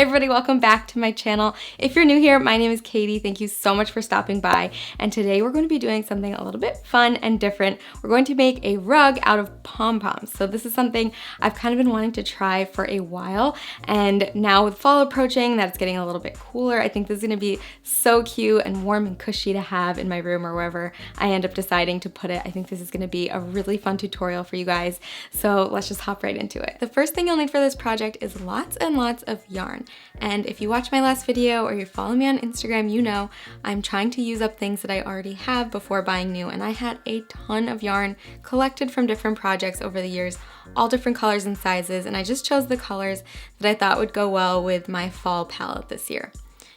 Hey everybody, welcome back to my channel. If you're new here, my name is Katie. Thank you so much for stopping by. And today we're going to be doing something a little bit fun and different. We're going to make a rug out of pom-poms. So this is something I've kind of been wanting to try for a while. And now with fall approaching, that it's getting a little bit cooler, I think this is going to be so cute and warm and cushy to have in my room or wherever I end up deciding to put it. I think this is going to be a really fun tutorial for you guys. So let's just hop right into it. The first thing you'll need for this project is lots and lots of yarn. And if you watch my last video or you follow me on Instagram, you know I'm trying to use up things that I already have before buying new. And I had a ton of yarn collected from different projects over the years, all different colors and sizes. And I just chose the colors that I thought would go well with my fall palette this year.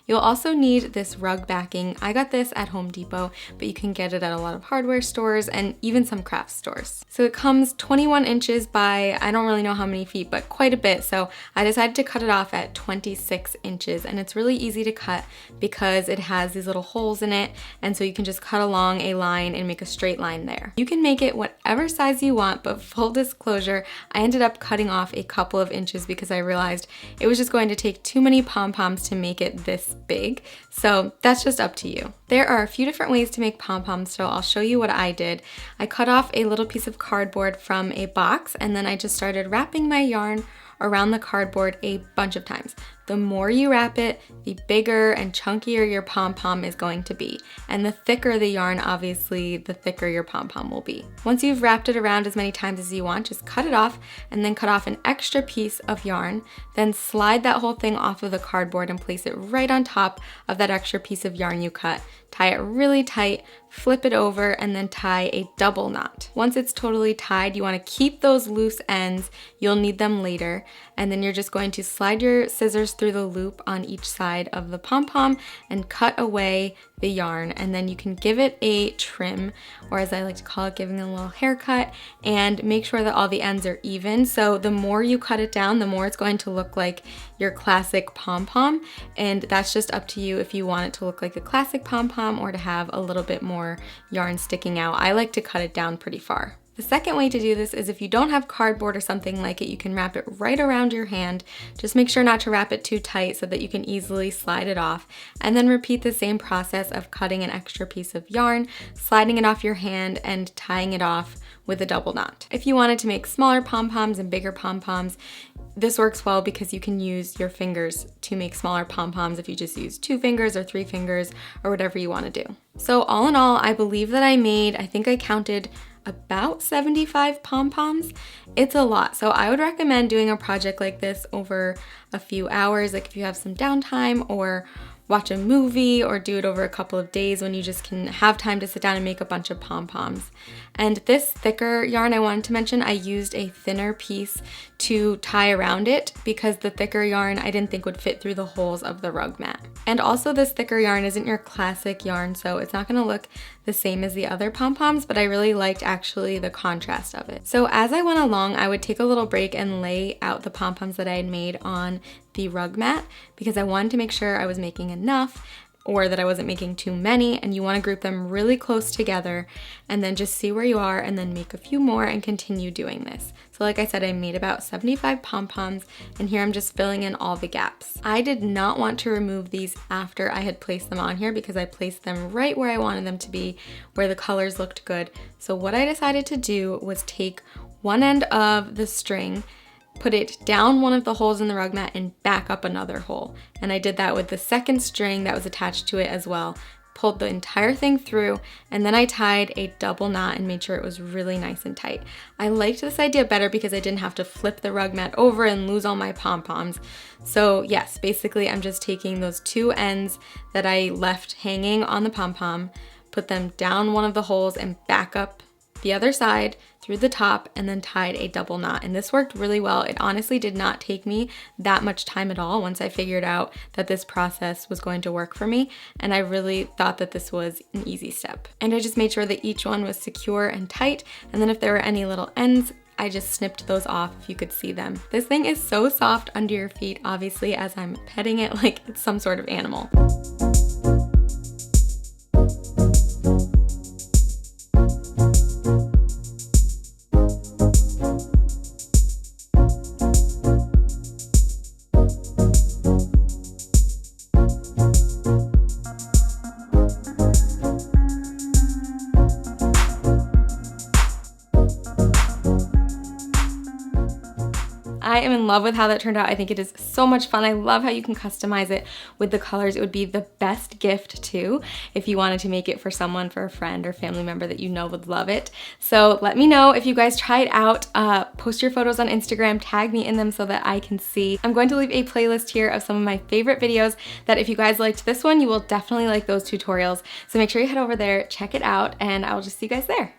You'll also need this rug backing. I got this at Home Depot, but you can get it at a lot of hardware stores and even some craft stores. So it comes 21 inches by, I don't really know how many feet, but quite a bit. So I decided to cut it off at 26 inches, and it's really easy to cut because it has these little holes in it. And so you can just cut along a line and make a straight line there. You can make it whatever size you want, but full disclosure, I ended up cutting off a couple of inches because I realized it was just going to take too many pom-poms to make it this big. So that's just up to you. There are a few different ways to make pom-poms, so I'll show you what I did. I cut off a little piece of cardboard from a box, and then I just started wrapping my yarn around the cardboard a bunch of times. The more you wrap it, the bigger and chunkier your pom-pom is going to be. And the thicker the yarn, obviously, the thicker your pom-pom will be. Once you've wrapped it around as many times as you want, just cut it off and then cut off an extra piece of yarn. Then slide that whole thing off of the cardboard and place it right on top of that extra piece of yarn you cut. Tie it really tight, flip it over, and then tie a double knot. Once it's totally tied, you want to keep those loose ends. You'll need them later. And then you're just going to slide your scissors through the loop on each side of the pom-pom and cut away the yarn. And then you can give it a trim, or as I like to call it, giving it a little haircut, and make sure that all the ends are even. So the more you cut it down, the more it's going to look like your classic pom-pom. And that's just up to you if you want it to look like a classic pom-pom or to have a little bit more yarn sticking out. I like to cut it down pretty far. The second way to do this is if you don't have cardboard or something like it, you can wrap it right around your hand. Just make sure not to wrap it too tight so that you can easily slide it off. And then repeat the same process of cutting an extra piece of yarn, sliding it off your hand, and tying it off with a double knot. If you wanted to make smaller pom-poms and bigger pom-poms, this works well because you can use your fingers to make smaller pom-poms if you just use 2 fingers or 3 fingers or whatever you want to do. So all in all, I believe that I think I counted about 75 pom-poms. It's a lot. So I would recommend doing a project like this over a few hours, like if you have some downtime, or watch a movie, or do it over a couple of days when you just can have time to sit down and make a bunch of pom-poms. And this thicker yarn I wanted to mention, I used a thinner piece to tie around it because the thicker yarn I didn't think would fit through the holes of the rug mat. And also this thicker yarn isn't your classic yarn, so it's not gonna look the same as the other pom-poms, but I really liked actually the contrast of it. So as I went along, I would take a little break and lay out the pom-poms that I had made on the rug mat because I wanted to make sure I was making enough or that I wasn't making too many, and you want to group them really close together and then just see where you are and then make a few more and continue doing this. So like I said, I made about 75 pom-poms, and here I'm just filling in all the gaps. I did not want to remove these after I had placed them on here because I placed them right where I wanted them to be, where the colors looked good. So what I decided to do was take one end of the string, put it down one of the holes in the rug mat, and back up another hole. And I did that with the second string that was attached to it as well. Pulled the entire thing through, and then I tied a double knot and made sure it was really nice and tight. I liked this idea better because I didn't have to flip the rug mat over and lose all my pom-poms. So yes, basically I'm just taking those 2 ends that I left hanging on the pom-pom, put them down one of the holes and back up the other side through the top, and then tied a double knot. And this worked really well. It honestly did not take me that much time at all once I figured out that this process was going to work for me. And I really thought that this was an easy step. And I just made sure that each one was secure and tight. And then if there were any little ends, I just snipped those off if you could see them. This thing is so soft under your feet, obviously, as I'm petting it like it's some sort of animal. love with how that turned out. I think it is so much fun. I love how you can customize it with the colors. It would be the best gift too if you wanted to make it for someone, for a friend or family member that you know would love it. So let me know if you guys try it out. Post your photos on Instagram, tag me in them so that I can see. I'm going to leave a playlist here of some of my favorite videos that if you guys liked this one, you will definitely like those tutorials. So make sure you head over there, check it out, and I'll just see you guys there.